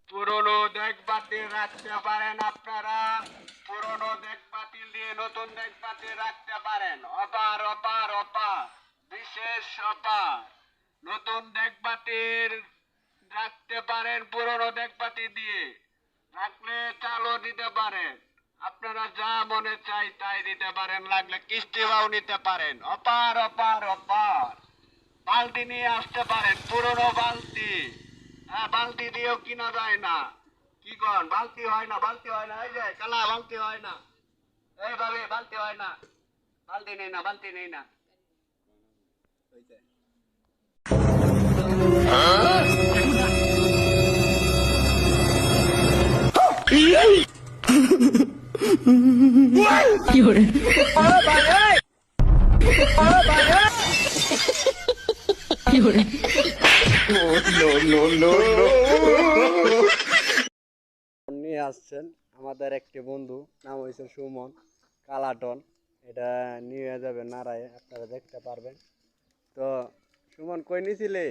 পুরনো দেখ বাতিল রাখতে পারেন আপনারা। পুরনো দেখ বাতিল দিয়ে নতুন দেখ বাতিল রাখতে পারেন। অপার অপার অপার বিশেষ অপার। নতুন দেখ বাতিল রাখতে পারেন পুরনো দেখ বাতিল দিয়ে। রাখলে চালও দিতে পারেন। আপনারা যা মনে চাই তাই দিতে পারেন, লাগলে কিস্তিও নিতে পারেন। অপার অপার অপার। বালতি নিয়ে আসতে পারেন, পুরনো বালতি। হ্যাঁ, বালতি দিয়েও কিনা যায় না। কি কন, বালতি হয় না, বালতি হয় না, এই যে কালা বালতি হয় না। এইভাবে বালতি হয় না। বালতি নেই না, বালতি নেই না। নিয়ে আসছেন আমাদের একটি বন্ধু, নাম হয়েছে সুমন কালাটন। এটা নিয়ে যাবে নারায়, আপনারা দেখতে পারবেন। তো সুমন, কই নিছিলে?